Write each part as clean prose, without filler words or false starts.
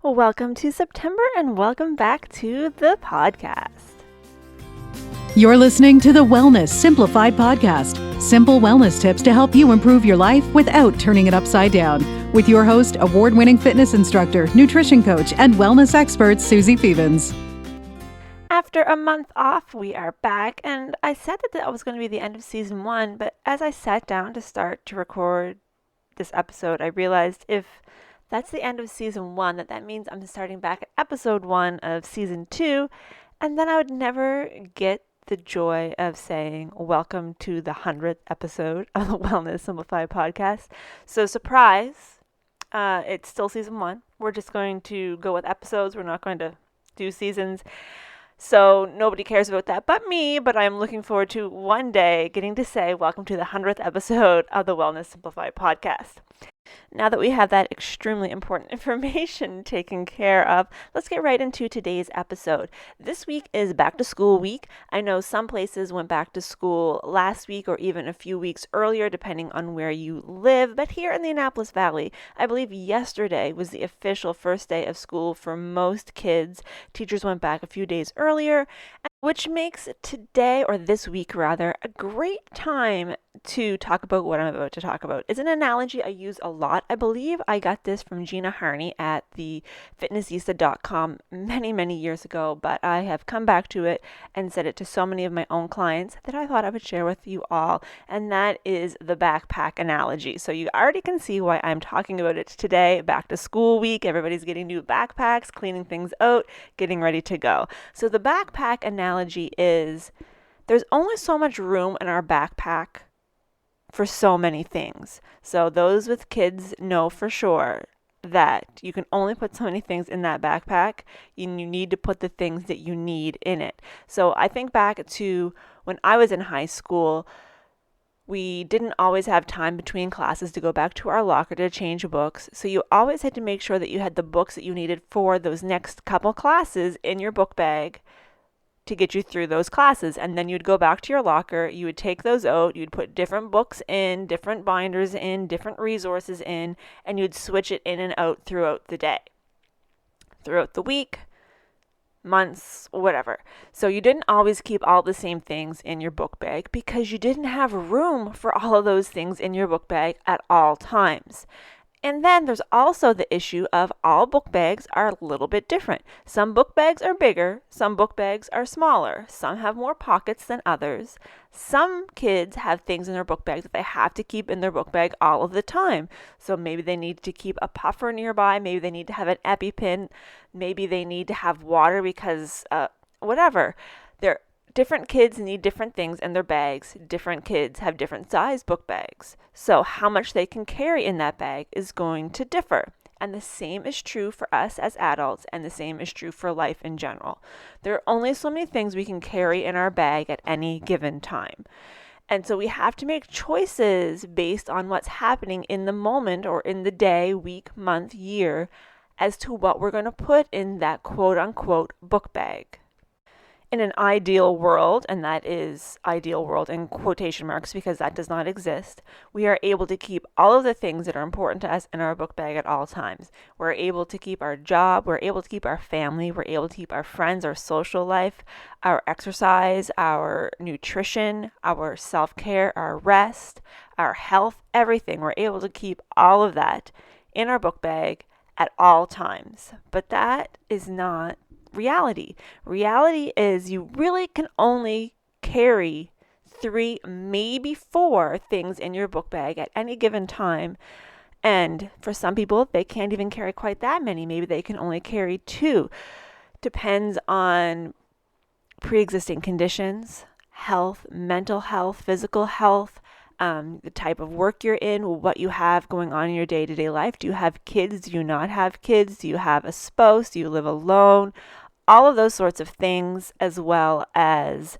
Welcome to September and welcome back to the podcast. You're listening to the Wellness Simplified podcast. Simple wellness tips to help you improve your life without turning it upside down. With your host, award-winning fitness instructor, nutrition coach, and wellness expert, Susie Fevens. After a month off, we are back, and I said that was going to be the end of season 1, but as I sat down to start to record this episode, I realized if that's the end of season 1, that means I'm starting back at episode 1 of season 2, and then I would never get the joy of saying welcome to the 100th episode of the Wellness Simplified podcast. So surprise, it's still season 1. We're just going to go with episodes. We're not going to do seasons. So nobody cares about that but me, but I'm looking forward to one day getting to say welcome to the 100th episode of the Wellness Simplified podcast. Now that we have that extremely important information taken care of, let's get right into today's episode. This week is back to school week. I know some places went back to school last week or even a few weeks earlier, depending on where you live. But here in the Annapolis Valley, I believe yesterday was the official first day of school for most kids. Teachers went back a few days earlier, which makes today, or this week rather, a great time to talk about what I'm about to talk about. It's an analogy I use a lot. I believe I got this from Gina Harney at the fitnessista.com many years ago, but I have come back to it and said it to so many of my own clients that I thought I would share with you all, and that is the backpack analogy. So you already can see why I'm talking about it today. Back to school week, everybody's getting new backpacks, cleaning things out, getting ready to go. So the backpack analogy is there's only so much room in our backpack for so many things. So those with kids know for sure that you can only put so many things in that backpack, and you need to put the things that you need in it. So I think back to when I was in high school, we didn't always have time between classes to go back to our locker to change books. So you always had to make sure that you had the books that you needed for those next couple classes in your book bag to get you through those classes. And then you'd go back to your locker, you would take those out, you'd put different books in, different binders in, different resources in, and you'd switch it in and out throughout the day, throughout the week, months, whatever. So you didn't always keep all the same things in your book bag because you didn't have room for all of those things in your book bag at all times. And then there's also the issue of all book bags are a little bit different. Some book bags are bigger, some book bags are smaller, some have more pockets than others. Some kids have things in their book bag that they have to keep in their book bag all of the time. So maybe they need to keep a puffer nearby, maybe they need to have an EpiPen, maybe they need to have water because whatever. Different kids need different things in their bags. Different kids have different size book bags. So how much they can carry in that bag is going to differ. And the same is true for us as adults, and the same is true for life in general. There are only so many things we can carry in our bag at any given time. And so we have to make choices based on what's happening in the moment or in the day, week, month, year, as to what we're going to put in that quote-unquote book bag. In an ideal world, and that is ideal world in quotation marks because that does not exist, we are able to keep all of the things that are important to us in our book bag at all times. We're able to keep our job, we're able to keep our family, we're able to keep our friends, our social life, our exercise, our nutrition, our self-care, our rest, our health, everything. We're able to keep all of that in our book bag at all times. But that is not reality. Reality is you really can only carry 3, maybe 4 things in your book bag at any given time. And for some people, they can't even carry quite that many. Maybe they can only carry 2. Depends on pre-existing conditions, health, mental health, physical health, the type of work you're in, what you have going on in your day-to-day life. Do you have kids? Do you not have kids? Do you have a spouse? Do you live alone? All of those sorts of things, as well as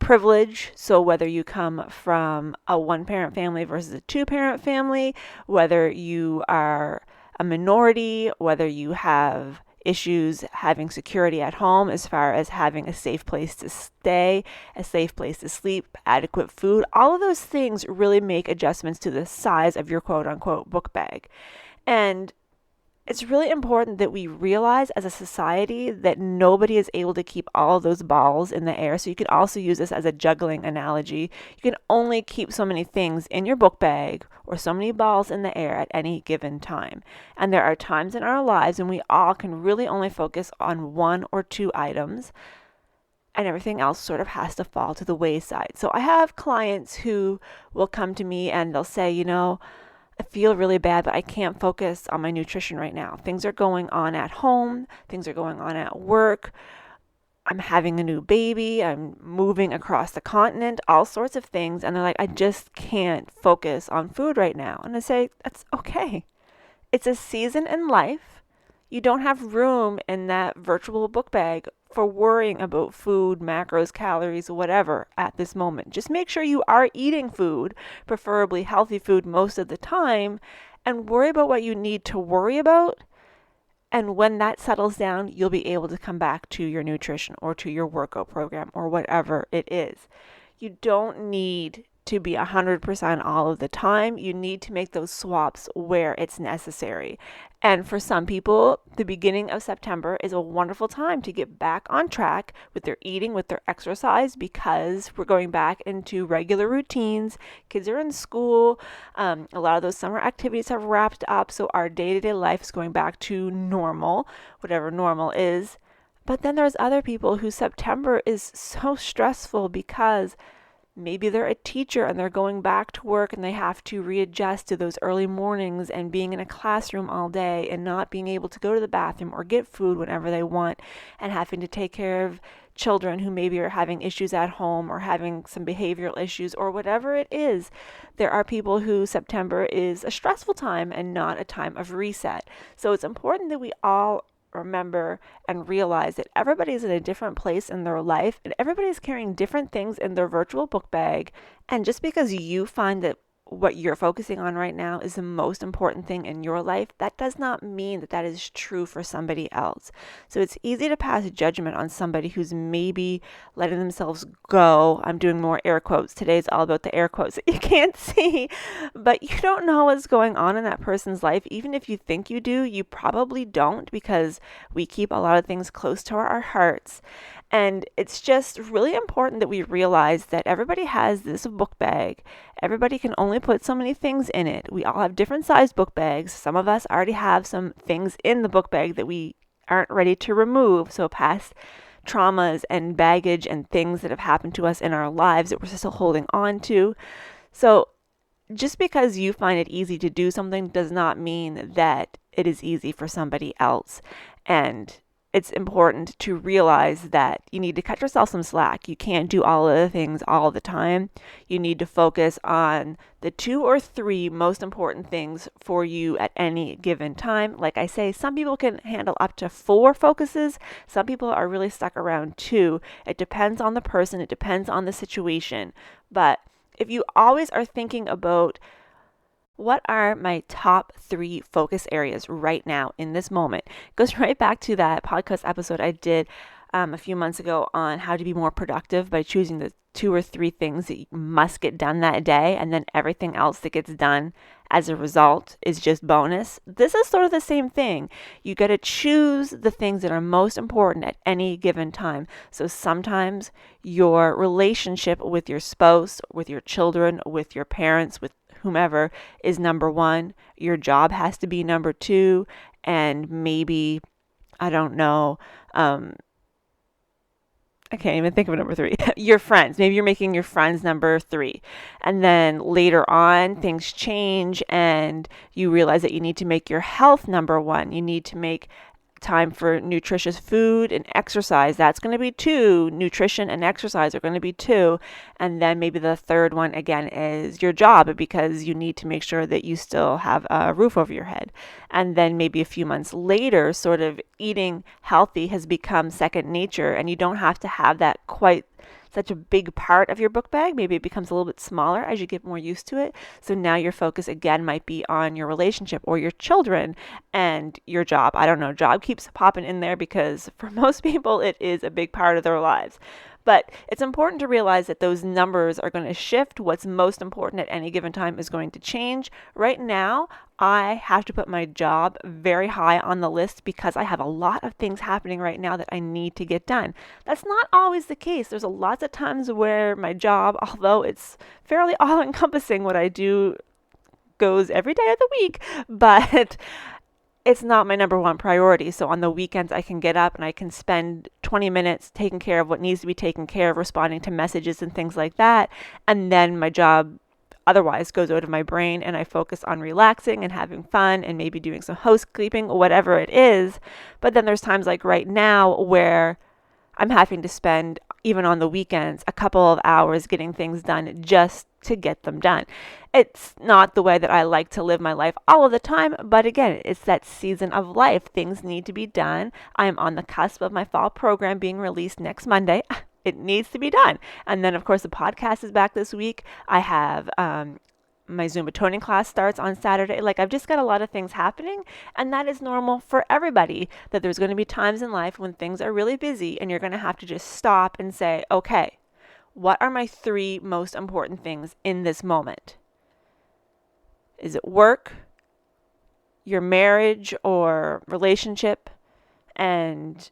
privilege. So whether you come from a one-parent family versus a two-parent family, whether you are a minority, whether you have issues having security at home as far as having a safe place to stay, a safe place to sleep, adequate food, all of those things really make adjustments to the size of your quote-unquote book bag. And it's really important that we realize as a society that nobody is able to keep all of those balls in the air. So you can also use this as a juggling analogy. You can only keep so many things in your book bag or so many balls in the air at any given time. And there are times in our lives when we all can really only focus on one or two items, and everything else sort of has to fall to the wayside. So I have clients who will come to me and they'll say, I feel really bad, but I can't focus on my nutrition right now. Things are going on at home, things are going on at work. I'm having a new baby, I'm moving across the continent, all sorts of things. And they're like, I just can't focus on food right now. And I say, that's okay. It's a season in life. You don't have room in that virtual book bag for worrying about food, macros, calories, whatever at this moment. Just make sure you are eating food, preferably healthy food most of the time, and worry about what you need to worry about. And when that settles down, you'll be able to come back to your nutrition or to your workout program or whatever it is. You don't need to be 100% all of the time. You need to make those swaps where it's necessary. And for some people, the beginning of September is a wonderful time to get back on track with their eating, with their exercise, because we're going back into regular routines. Kids are in school. A lot of those summer activities have wrapped up. So our day-to-day life is going back to normal, whatever normal is. But then there's other people whose September is so stressful because maybe they're a teacher and they're going back to work and they have to readjust to those early mornings and being in a classroom all day and not being able to go to the bathroom or get food whenever they want, and having to take care of children who maybe are having issues at home or having some behavioral issues or whatever it is. There are people who September is a stressful time and not a time of reset. So it's important that we all remember and realize that everybody's in a different place in their life and everybody's carrying different things in their virtual book bag. And just because you find that what you're focusing on right now is the most important thing in your life, that does not mean that that is true for somebody else. So it's easy to pass judgment on somebody who's maybe letting themselves go. I'm doing more air quotes. Today's all about the air quotes that you can't see, but you don't know what's going on in that person's life. Even if you think you do, you probably don't, because we keep a lot of things close to our hearts. And it's just really important that we realize that everybody has this book bag. Everybody can only put so many things in it. We all have different sized book bags. Some of us already have some things in the book bag that we aren't ready to remove. So past traumas and baggage and things that have happened to us in our lives that we're still holding on to. So just because you find it easy to do something does not mean that it is easy for somebody else. And it's important to realize that you need to cut yourself some slack. You can't do all of the things all the time. You need to focus on the 2 or 3 most important things for you at any given time. Like I say, some people can handle up to 4 focuses. Some people are really stuck around 2. It depends on the person. It depends on the situation. But if you always are thinking about what are my top 3 focus areas right now in this moment? It goes right back to that podcast episode I did a few months ago on how to be more productive by choosing the 2 or 3 things that you must get done that day, and then everything else that gets done as a result is just bonus. This is sort of the same thing. You got to choose the things that are most important at any given time. So sometimes your relationship with your spouse, with your children, with your parents, with whomever is number 1. Your job has to be number 2, and maybe, I don't know, I can't even think of number 3. Your friends. Maybe you're making your friends number 3. And then later on, things change and you realize that you need to make your health number 1. You need to make time for nutritious food and exercise. That's going to be 2. Nutrition and exercise are going to be 2. And then maybe the third one again is your job, because you need to make sure that you still have a roof over your head. And then maybe a few months later, sort of eating healthy has become second nature, and you don't have to have that quite such a big part of your book bag. Maybe it becomes a little bit smaller as you get more used to it. So now your focus again might be on your relationship or your children and your job. I don't know, job keeps popping in there because for most people it is a big part of their lives. But it's important to realize that those numbers are going to shift. What's most important at any given time is going to change. Right now, I have to put my job very high on the list because I have a lot of things happening right now that I need to get done. That's not always the case. There's a lots of times where my job, although it's fairly all encompassing what I do, goes every day of the week, but it's not my number one priority. So on the weekends, I can get up and I can spend 20 minutes taking care of what needs to be taken care of, responding to messages and things like that. And then my job otherwise goes out of my brain and I focus on relaxing and having fun and maybe doing some housekeeping, whatever it is. But then there's times like right now where I'm having to spend, even on the weekends, a couple of hours getting things done just to get them done. It's not the way that I like to live my life all of the time, but again, it's that season of life. Things need to be done. I'm on the cusp of my fall program being released next Monday. It needs to be done. And then, of course, the podcast is back this week. I have my Zumba toning class starts on Saturday. Like, I've just got a lot of things happening, and that is normal for everybody, that there's going to be times in life when things are really busy and you're going to have to just stop and say, okay, what are my 3 most important things in this moment? Is it work, your marriage or relationship, and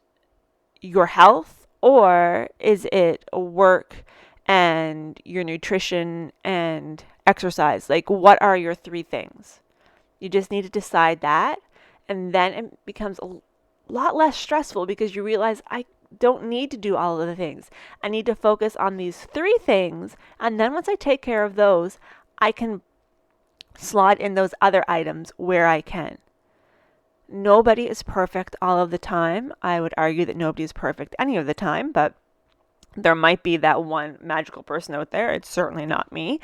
your health? Or is it work and your nutrition and exercise? Like, what are your 3 things? You just need to decide that, and then it becomes a lot less stressful because you realize I don't need to do all of the things. I need to focus on these 3 things, and then once I take care of those, I can slot in those other items where I can. Nobody is perfect all of the time. I would argue that nobody is perfect any of the time, but there might be that one magical person out there. It's certainly not me.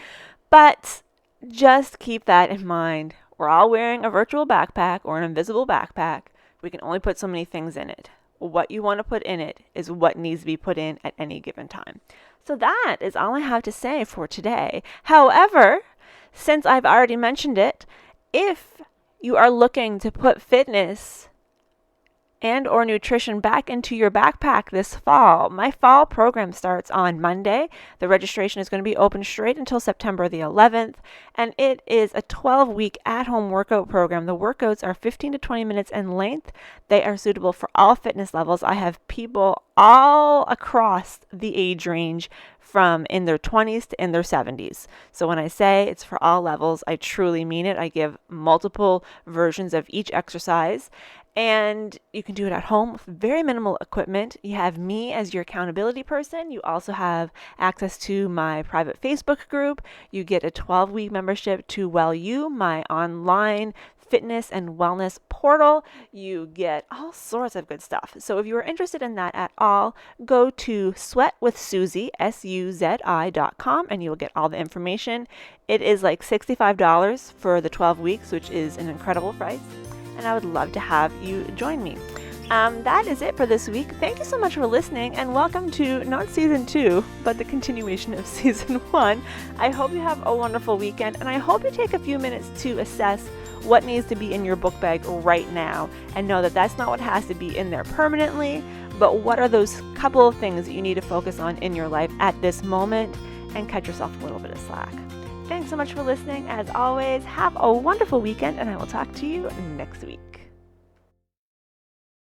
But just keep that in mind. We're all wearing a virtual backpack or an invisible backpack. We can only put so many things in it. What you want to put in it is what needs to be put in at any given time. So that is all I have to say for today. However, since I've already mentioned it, if you are looking to put fitness and or nutrition back into your backpack this fall, my fall program starts on Monday. The registration is going to be open straight until September the 11th, and it is a 12-week at-home workout program. The workouts are 15 to 20 minutes in length. They are suitable for all fitness levels. I have people all across the age range from in their 20s to in their 70s. So when I say it's for all levels, I truly mean it. I give multiple versions of each exercise, and you can do it at home with very minimal equipment. You have me as your accountability person. You also have access to my private Facebook group. You get a 12-week membership to WellU, my online fitness and wellness portal. You get all sorts of good stuff. So if you are interested in that at all, go to sweatwithsuzy, SUZI.com, and you will get all the information. It is like $65 for the 12 weeks, which is an incredible price, and I would love to have you join me. That is it for this week. Thank you so much for listening, and welcome to not season 2, but the continuation of season 1. I hope you have a wonderful weekend, and I hope you take a few minutes to assess what needs to be in your book bag right now, and know that that's not what has to be in there permanently, but what are those couple of things that you need to focus on in your life at this moment, and cut yourself a little bit of slack. Thanks so much for listening. As always, have a wonderful weekend, and I will talk to you next week.